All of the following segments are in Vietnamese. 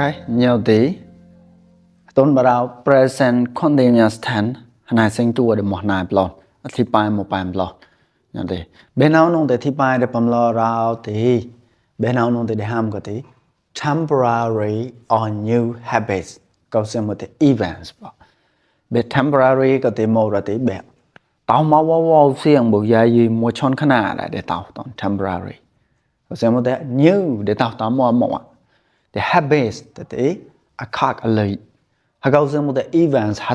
Okay, nhiều tí. Tôn bà rào present continuous tense Hãy sinh tùa để một nài blot Thi bài một bài blot Nhiều tí. Bên nào nông để thi bài để bầm lò rào tí Bên nào nông để hàm có tí Temporary or new habits Câu xem một tí events Bên temporary có tí mô ra tí bẹp Tao máu wow xiềng bộ dài gì mua chôn khá nà lại để tao tao temporary Câu xem một tí new để tao mua mộ The habits that is a khắc lợi. Hà câu xem một cái events hà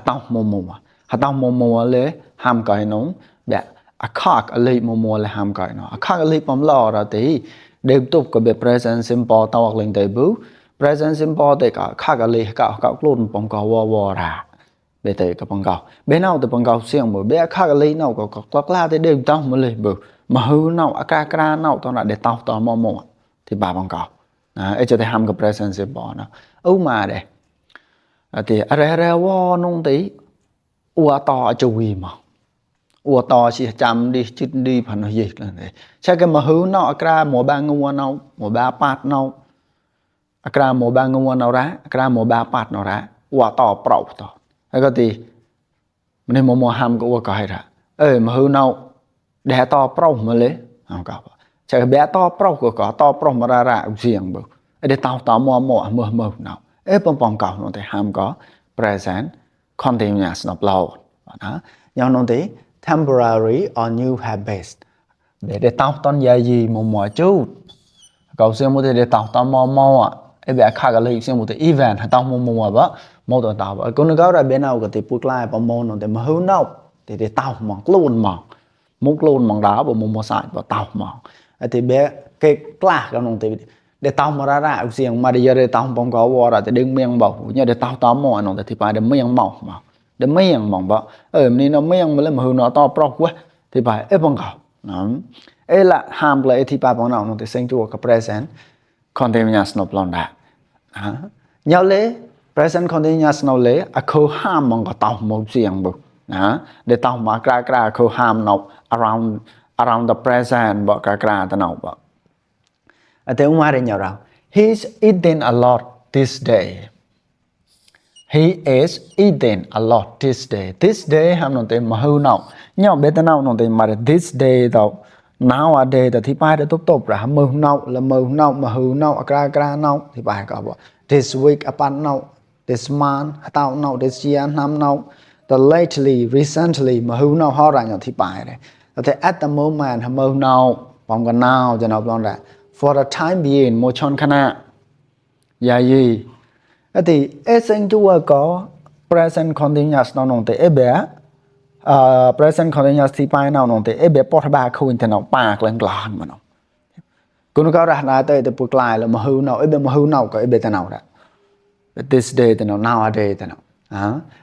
tao mùa lệ ham cái nóng bẹ a khắc lợi mùa lệ ham cái nó a khắc lợi bấm lò ra tí đều tục cái việc present simple tao hoặc lên tới bưu present simple thì cả khắc lợi cả luôn bấm câu wo ra để tới cái bấm câu bên nào thì bấm câu xiềng bởi bé khắc lợi nào có các la thì đều tao mới lệ bưu mà hư nào a kra nào tao là để tao mùa thì bà bấm câu ấy cho thấy ham cái present simple nó mà đây thì re wo nông tí ua to chui mà ua to chỉ chăm đi chít đi phần nó gì là thế chắc cái mà hứ nó akra mùa ba ngua nào mùa ba pat nào akra mùa ba ngua nào ra akra mùa ba pat nào ra ua to prau to cái cái gì mình mùa ham cái ua cái ra mà hứ nào để to prau mà lấy không có chắc cái bé to prau của có to prau mà ra riêng bự để tao mùa nào bông cầu nó thì ham có present continuous nó lâu đó nhau nó tí temporary or new habits để tao ton gì mùa chút cầu xem một để tao mò bé khác cái lịch xem một cái event tao mùa đó mò tao vậy con nó ra bên nào cái thì put lại bằng mò nó thì mà hư nào thì để tao móc luôn mỏng đá bằng mùa sải và tao mỏng thì bé cái class cái nó thì để tao mà ra riêng mà giờ để tao bông có vào thì đừng miệng bầu nhớ để tao mò nó thì phải để miệng mỏng mà để miệng mỏng bọ mình nó miệng mà lên mà hư nó to pro quá thì phải bông cào nó là ham lại thì phải bằng nào nó thì sinh chùa cái present continuous nó lon đã nhau lấy present continuous nó lấy khâu ham bằng cái tao một riêng bự để tao mà kra khâu ham nó around the present bọ kra tao nào bọ thế ông nói nhau rằng he's eating a lot this day. He is eating a lot this day. This day ham nói tên mà hư nào nhau biết nào nói tên mà this day đâu nowadays thì phải để tốt ra mờ nào là mờ nào mà hư nào kra nào thì phải có this week upon nào this month tao nào this year năm nào the lately recently mà hư nào họ ra nhau thì phải đấy thế at the moment mờ nào vòng gần nào cho nó vòng ra for the time being một chọn khả năng gì thì sinh chúa có present continuous nào nông tế bé present continuous thì phải nào nông tế bé bỏ ba khâu thì nó bạc lên làn mà nó cũng có ra là tới từ buộc lại là mà hư nào bé mà hư nào có bé thế nào đó this day thế nào nowadays thế nào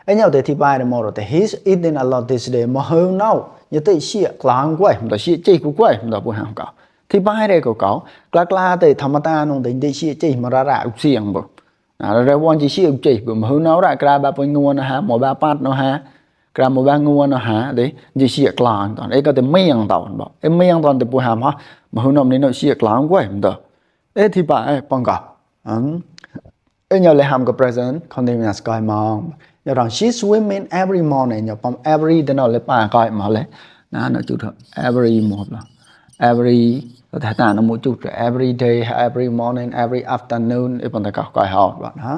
nhau thì phải là một rồi he's eating a lot this day mà hư nào như thế xịa làn quay mà xịa chơi của quay mà buồn hàng cả thì bài đây của cậu các la thì tham ta nông tính để xịa chỉ mà ra xiềng bự ra quan chỉ xịa chỉ bự mà hướng nó ra ra ba bên nguồn nó một ba pat nó ra một ba nguồn nó đấy chỉ xịa làng toàn ấy có thể miệng toàn bảo em miệng toàn từ buổi hàm mà hướng nó xịa làng quá em đó ấy thì bài bằng cậu ấy nhờ lại hàm cái present continuous coi mong nhờ rằng she's swimming every morning nhờ bằng every thì nó lại bài coi mà lấy nó chút thôi every một là every có thể là nó một chút every day every morning every afternoon ấy bọn ta coi học bạn hả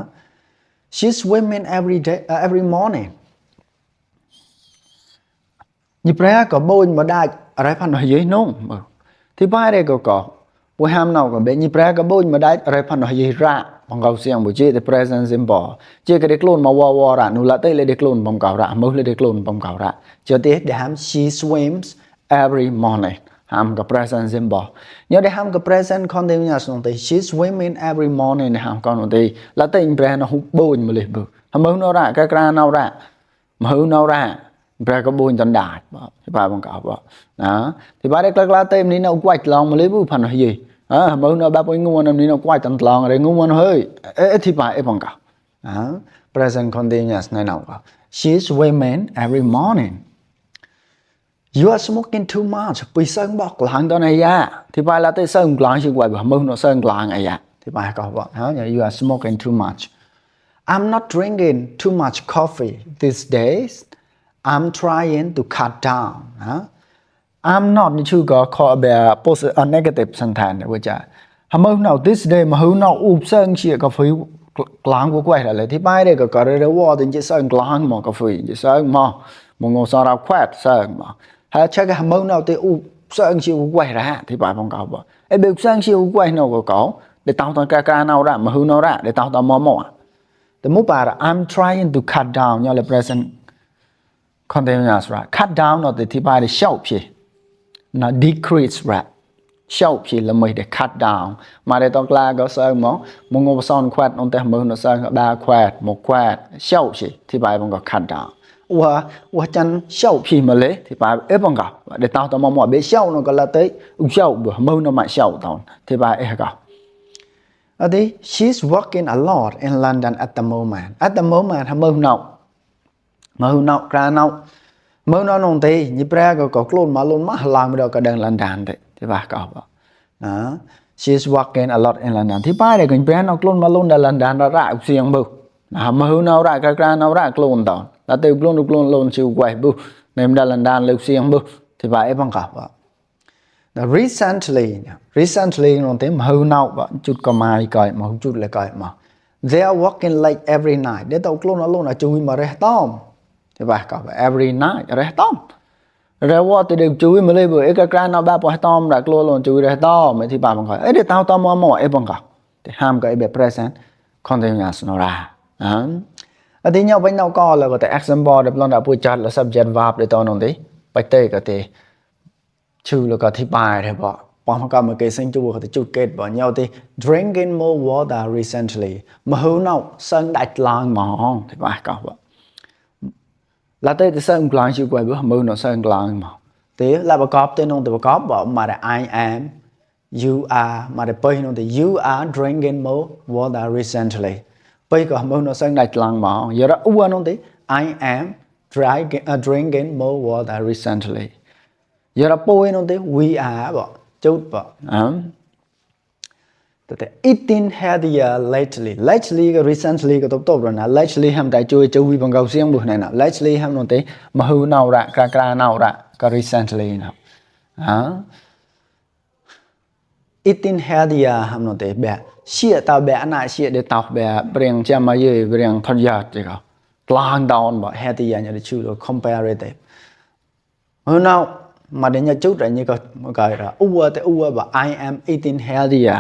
she's swimming every day every morning như vậy có bơi mà đại ở đây phần nói gì nông thì bài đây có buổi ham nào có bé như vậy có bơi mà đại ở đây phần nói gì ra bằng câu xiềng buổi chiều thì present simple chiều cái đếch luôn mà wow ra nụ là tây lấy đếch luôn bằng câu ra mới lấy đếch luôn bằng câu ra cho tới để ham she swims every morning ham cái present simple nhớ để ham cái present continuous nó thì she swimming every morning ham con nó thì là tình bre nó hút bôi mà liền bự ham mới nó ra cái ra nào ra mà hư nào ra bre có bôi chân đạt thì bà bằng cậu đó thì bà đây là tên ní nó quạch lòng mà lấy bự phần là gì mới nó ba bôi nguồn ní nó quạch chân lòng rồi nguồn hơi thì bà bằng cậu present continuous này nào she swimming every morning. You are smoking too much. Bị sơn bọc lạng đó này thì phải là tới sơn lạng chứ quay bởi mơ nó sơn lạng này ที่ไปก็บอกyou are smoking too much I'm not drinking too much coffee these days I'm trying to cut down I'm not นี่ชื่อก็ขอแบบ positive negative sentence ว่าจะhâm nào this day mà hữu nào sơn chia cà phê láng của quay lại thì bài đây có cái reward thì chỉ sơn láng mà cà phê chỉ sơn mà một ngôi sao ra quét sơn mà hay chắc cái hâm nào thì sơn chia của quay ra thì bài phong cầu bảo em biết sơn chia của quay nào có để tao tao ca nào ra mà hữu nào ra để tao tao mò the move là I'm trying to cut down nhau là present continuous right cut down nó thì bài để show gì nó decrease right show chỉ là mình để cut down mà để tao la có sơn món một ngôi son quét ông ta mừng nó sơn đa quét một quét show chỉ thì bài bằng có cut down và chân show chỉ mà lấy thì bài ép bằng cả để tao tao mong mỏi bé show nó có là tới show bữa mừng nó mãi show tao thì bài ép cả ở đây she's working a lot in London at the moment mừng nào ra nào mừng nó nông tì như pre có luôn mà làm được cái đường London đấy thì bà có đó she's working a lot in London thì bài để cái brand nó luôn mà luôn ở London đó ra xiên bự mà hữu nào ra cái nào ra luôn đó là từ luôn siêu quay bự nên ở London lưu xiên bự thì bà ấy bằng cả recently nó thấy mà hữu nào và chút có mai coi mà không chút lại coi mà they are working late every night để tao luôn là chui mà ra tom thì bà có every night ra tom reward thì đều chui mà lấy bữa cái nào ba bỏ tom đã luôn chui ra tom thì bà bằng gọi để tao tao mò ấy bằng cả thì ham cái be present continuous nó ra ở đây nhau với nhau co là có thể example để lần đã bôi chặt là subject verb để tao nói đấy bài tê có thể trừ là có thi bài thì bỏ bằng cả một cái sinh chu có thể chút kết bỏ nhau thì drinking more water recently mà hữu nào sân đặt lang mỏng thì bà có là tới sơn glang chịu quay bữa mưa nó sơn glang mà thế là bà cọp tên ông từ bà cọp bảo mà là I am you are mà để bây nó thì you are drinking more water recently bây có mưa nó sơn đặt lang mà giờ đó uống nó thì I am drinking more water recently giờ đó bôi nó thì we are bảo chút bảo eating healthier lately cái recently cái tốt rồi nè lately ham tại chui bằng gạo xiên bữa này nè lately ham nó tí mà hư nào ra ca nào ra cái recently nào eating healthier ham nó tí bẹ xịa tao bẹ nãy xịa để tao bẹ bring cho mà gì bring thon giật gì cả lang down bảo healthier như là chui rồi comparative hư nào mà đến nhà chút rồi như cái là bảo I am eating healthier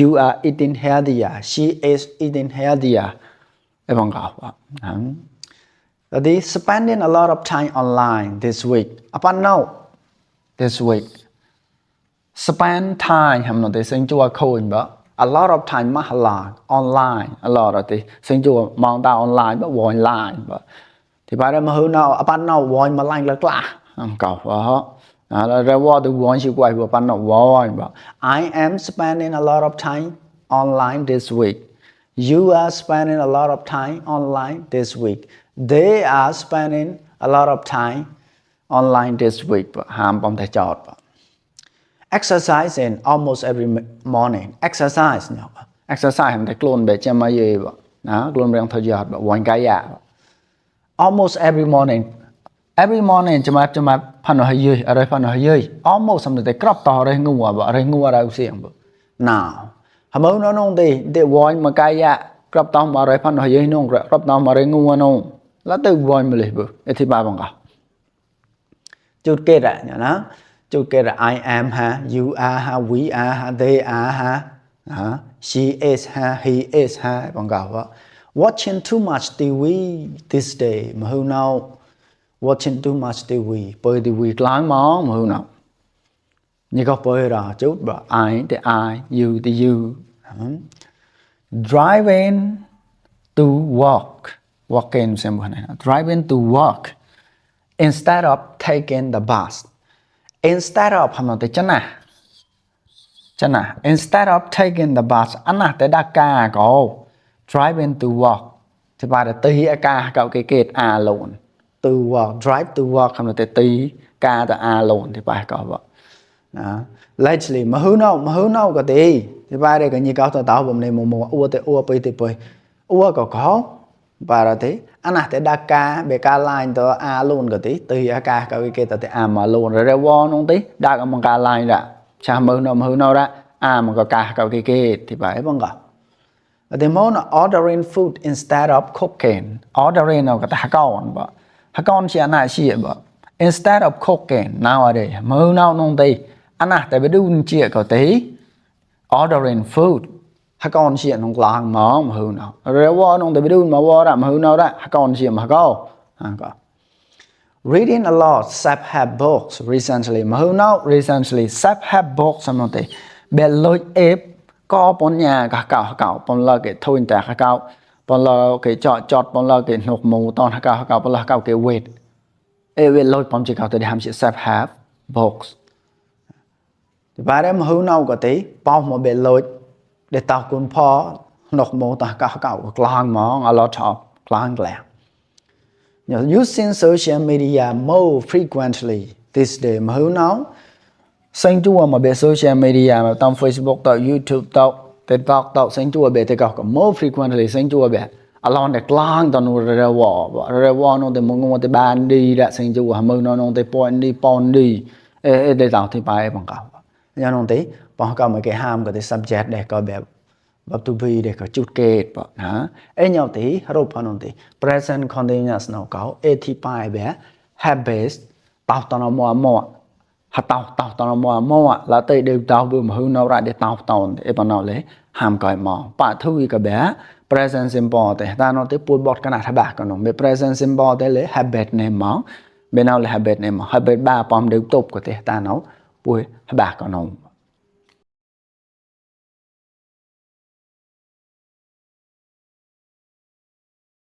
you are eating healthier she is eating healthier bằng cả vậy spending a lot of time online this week upon now this week spend time hàm nó thì sinh chua khôi bảo a lot of time mà là online a lot of thì sinh chua mong ta online bảo online bảo thì bài đó mà hư nào upon now voice mà like là hàm cầu vậy reward the one she quay vừa pan nó I am spending a lot of time online this week you are spending a lot of time online this week they are spending a lot of time online this week ham bom thầy chọt exercising almost every morning exercise ham thầy clone để cho mà gì đó clone đang thầy chọt one cái almost every morning cho mà phản hồi gì ở đây phản hồi gì almost xong rồi crop to đây ngua ra xiên nào hàm ơi nó nông thì để voi mà cái crop to mà đây phản hồi gì nông crop to mà đây ngua nông là từ voi mà lấy bữa thì ba bằng cả chút kết ạ nhá chút kết là I am ha you are ha we are ha they are ha she is ha he is ha bằng cả vậy watching too much TV this day mà who know watching too much TV bởi TV láng món mà hư nào như có bởi ra chút bảo I thì I you thì you driving to walking xem bữa này driving to work instead of taking the bus instead of hàm nào thì chân à instead of taking the bus anh à tới đa ca có driving to work thì bà đã tí ca cậu cái kết luôn to work drive to work hàm nào tới tí ca tới luôn thì bà có vậy lately mà hư nào có tí thì bài đây cái như cao tao bầm này mồ ua te ua pui te pui ua có para thế anh te đa ca be ca line to a luôn cái tí từ a ca cái te a mà luôn rồi wo nông tí đa cái bằng ca line đã cha mơ nó ra a mà có ca cái thì bài bằng cả thì món ordering food instead of cooking ordering nó cái ta con bợ con chỉ anh chỉ bợ instead of cooking nowadays mơ nào nông tí anh te be đun chia cái tí ordering food con chỉ nông làng món hư nào rồi wo nông te be đun mà wo ra hư nào ra con chỉ mà có reading a lot self-help books recently mà hư nào recently self-help books nông tí be lôi ép có bốn nhà cả cạo bốn là cái thôiแต่cạo bốn là cái chọt bốn là cái nộp mù toàn cạo bốn là cạo cái weight weight lôi bốn chỉ cạo từ ham chỉ self-help books thì bài đấy mà hư nào có tí bao một bề lôi để tạo cuốn phó nộp mù toàn cạo clang món a lot of clang lẹ using social media more frequently this day mà hư nào sinh chua mà be social media mà trong Facebook tạo YouTube tạo TikTok tạo sinh chua be te ka more frequently sinh chua be along the clang ton rewa no te mong te ban đi đã sinh chua mơ no te point đi để tạo thì bài bằng cả nhà nó tí bằng cả mấy cái ham cái subject để có be verb to be để có chút kết hả nhau tí rộp nó tí present continuous nó có thì bài be habits tạo tao nó tao nó mò là tới đều tao vừa mà hư nó ra để tao để bọn nó lấy hàm còi mò bà thui cái bé present simple để ta nó tới bôi bọt cái nào thà bạc còn nó về present simple để lấy habit này mò bên nào là habit này mò habit ba pom đều tục của ta nó bôi bạc còn nó